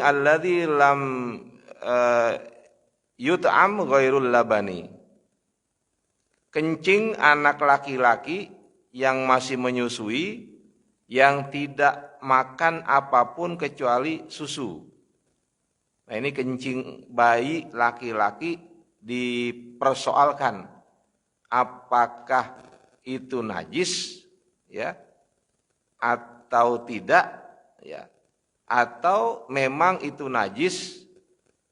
alladzi lam yut'am ghairul labani. Kencing anak laki-laki yang masih menyusui, yang tidak makan apapun kecuali susu. Nah, ini kencing bayi laki-laki dipersoalkan apakah itu najis ya atau tidak ya, atau memang itu najis,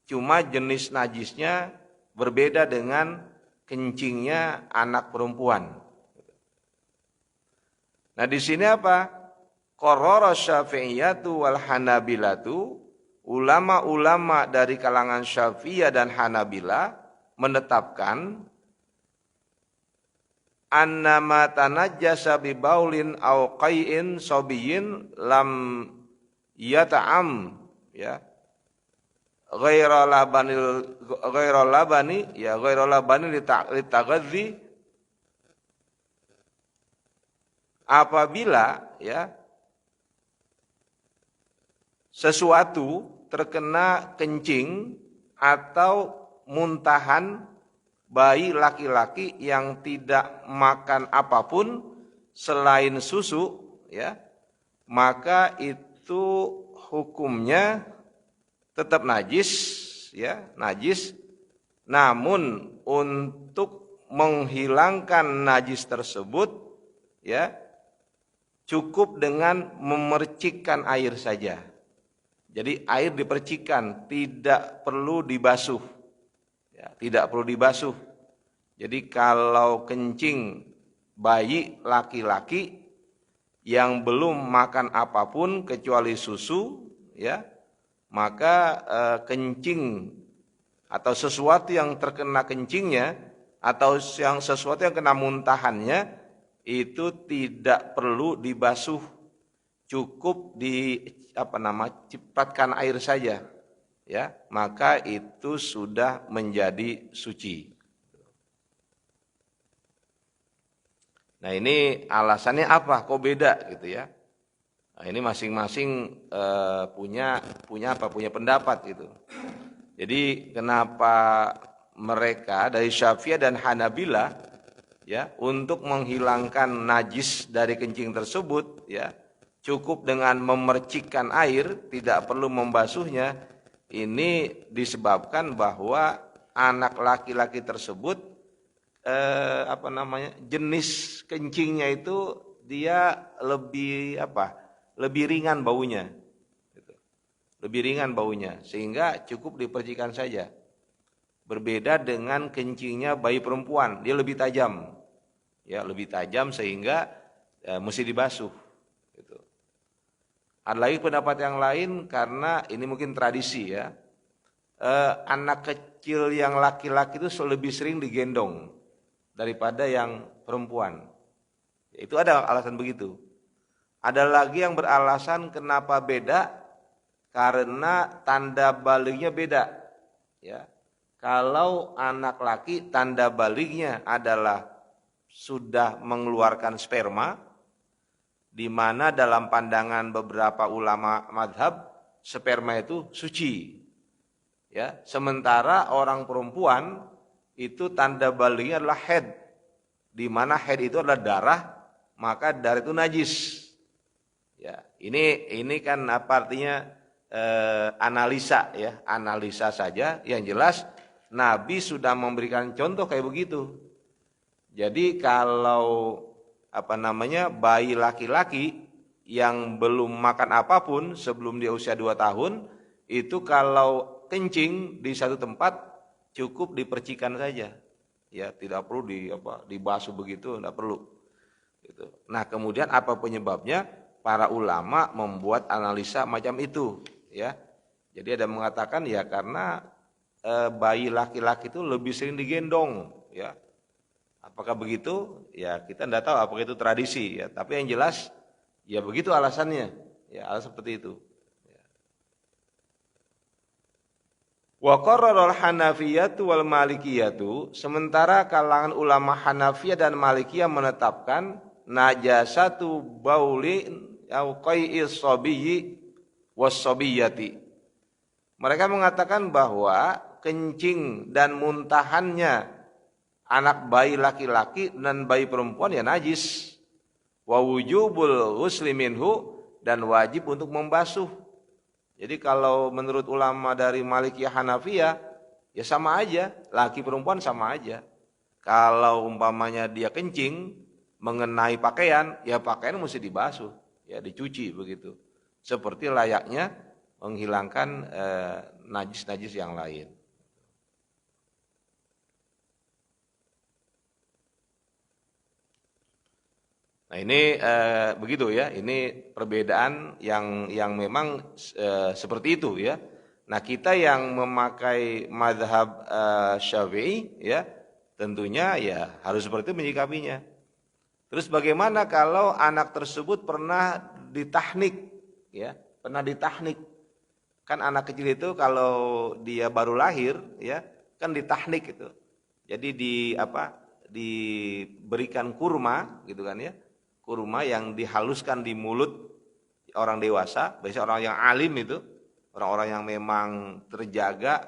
cuma jenis najisnya berbeda dengan kencingnya anak perempuan. Nah, di sini apa? Qarrara Syafi'iyatu wal Hanabilatu, ulama-ulama dari kalangan Syafi'iyah dan Hanabila menetapkan annama tanajjasa bi baulin aw qai'in sabiyyin lam yata'am ya ghaira labani litaghadzi, apabila ya sesuatu terkena kencing atau muntahan bayi laki-laki yang tidak makan apapun selain susu ya, maka itu hukumnya tetap najis ya, najis. Namun untuk menghilangkan najis tersebut ya cukup dengan memercikkan air saja. Jadi air dipercikkan, tidak perlu dibasuh. Ya, tidak perlu dibasuh. Jadi kalau kencing bayi laki-laki yang belum makan apapun kecuali susu ya, maka kencing atau sesuatu yang terkena kencingnya atau yang sesuatu yang kena muntahannya itu tidak perlu dibasuh, cukup cipratkan air saja ya, maka itu sudah menjadi suci. Nah, ini alasannya apa? Kok beda gitu ya? Nah, ini masing-masing punya pendapat gitu. Jadi kenapa mereka dari Syafi'iyah dan Hanabila ya untuk menghilangkan najis dari kencing tersebut ya cukup dengan memercikkan air, tidak perlu membasuhnya. Ini disebabkan bahwa anak laki-laki tersebut jenis kencingnya itu dia lebih ringan baunya gitu. Lebih ringan baunya sehingga cukup dipercikan saja. Berbeda dengan kencingnya bayi perempuan, dia lebih tajam. Ya, lebih tajam sehingga mesti dibasuh gitu. Ada lagi pendapat yang lain karena ini mungkin tradisi ya. Anak kecil yang laki-laki itu lebih sering digendong daripada yang perempuan. Itu ada alasan begitu. Ada lagi yang beralasan kenapa beda, karena tanda balignya beda. Ya, kalau anak laki tanda balignya adalah sudah mengeluarkan sperma, di mana dalam pandangan beberapa ulama madhab sperma itu suci. Ya, sementara orang perempuan itu tanda balignya adalah haid, di mana haid itu adalah darah, maka darah itu najis. Ya, ini kan apa artinya analisa ya, analisa saja. Yang jelas Nabi sudah memberikan contoh kayak begitu. Jadi kalau bayi laki-laki yang belum makan apapun sebelum dia usia 2 tahun, itu kalau kencing di satu tempat cukup dipercikan saja, ya tidak perlu dibasuh begitu, tidak perlu. Gitu. Nah, kemudian apa penyebabnya? Para ulama membuat analisa macam itu, ya. Jadi ada mengatakan ya karena bayi laki-laki itu lebih sering digendong, ya. Apakah begitu? Ya kita tidak tahu apakah itu tradisi, ya. Tapi yang jelas ya begitu alasannya, ya alasan seperti itu. Wa qarraral Hanafiyatu wal Malikiyatu, sementara kalangan ulama Hanafiyah dan Malikiyah menetapkan najasatu bauli au qai'is sabiyyi was sabiyati, Mereka mengatakan bahwa kencing dan muntahannya anak bayi laki-laki dan bayi perempuan ya najis. Wa wujubul ghusli minhu, dan wajib untuk membasuh. Jadi kalau menurut ulama dari Malikiyah Hanafiyah ya sama aja, laki perempuan sama aja. Kalau umpamanya dia kencing mengenai pakaian, ya pakaian mesti dibasuh, ya dicuci begitu. Seperti layaknya menghilangkan najis-najis yang lain. Nah ini begitu ya, ini perbedaan yang memang seperti itu ya. Nah kita yang memakai mazhab Syafi'i ya, tentunya ya harus seperti itu menyikapinya. Terus bagaimana kalau anak tersebut pernah ditahnik ya, pernah ditahnik. Kan anak kecil itu kalau dia baru lahir ya, kan ditahnik itu. Jadi diberikan kurma gitu kan ya. Kurma yang dihaluskan di mulut orang dewasa, biasanya orang yang alim itu, orang-orang yang memang terjaga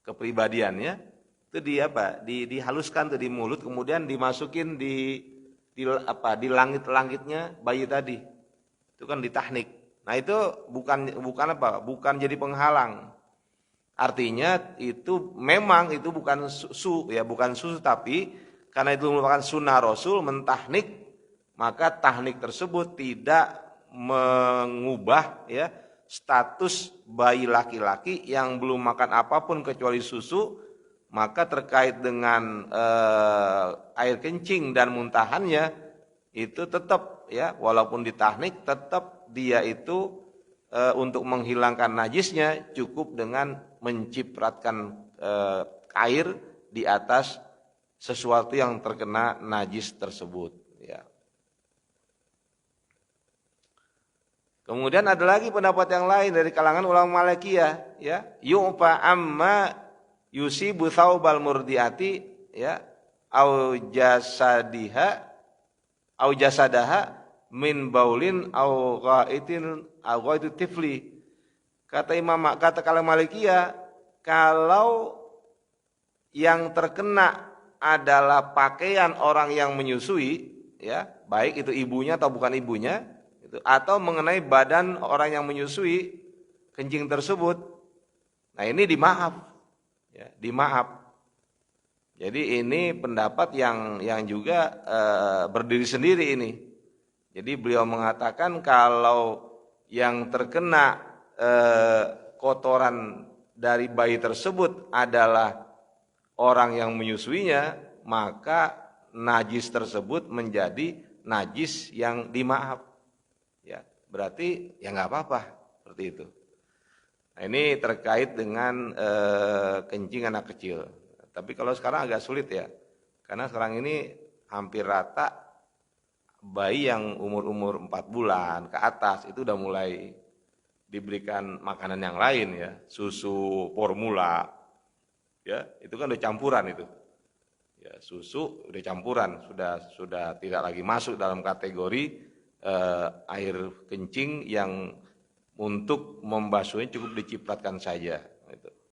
kepribadiannya, itu dihaluskan tuh di mulut, kemudian dimasukin di langit-langitnya bayi tadi, itu kan ditahnik. Nah itu bukan jadi penghalang. Artinya itu memang itu bukan susu, tapi karena itu merupakan sunnah Rasul mentahnik, maka tahnik tersebut tidak mengubah ya status bayi laki-laki yang belum makan apapun kecuali susu. Maka terkait dengan air kencing dan muntahannya itu tetap ya, walaupun ditahnik tetap dia itu untuk menghilangkan najisnya cukup dengan mencipratkan air di atas sesuatu yang terkena najis tersebut ya. Kemudian ada lagi pendapat yang lain dari kalangan ulama Malikiyah ya, yu'fa amma yusibu thawbal murdiati ya au jasadaha min baulin au ghaitu tifli. Kata kalangan Malikiyah, kalau yang terkena adalah pakaian orang yang menyusui, ya baik itu ibunya atau bukan ibunya, atau mengenai badan orang yang menyusui kencing tersebut. Nah ini dimaaf, ya, dimaaf. Jadi ini pendapat yang juga berdiri sendiri ini. Jadi beliau mengatakan kalau yang terkena kotoran dari bayi tersebut adalah orang yang menyusuinya, maka najis tersebut menjadi najis yang dimaaf. Ya, berarti ya nggak apa-apa seperti itu. Nah, ini terkait dengan kencing anak kecil. Tapi kalau sekarang agak sulit ya, karena sekarang ini hampir rata bayi yang umur 4 bulan ke atas itu udah mulai diberikan makanan yang lain ya, susu formula. Ya, itu kan udah campuran itu. Ya, susu udah campuran, sudah tidak lagi masuk dalam kategori air kencing yang untuk membasuhnya cukup dicipratkan saja.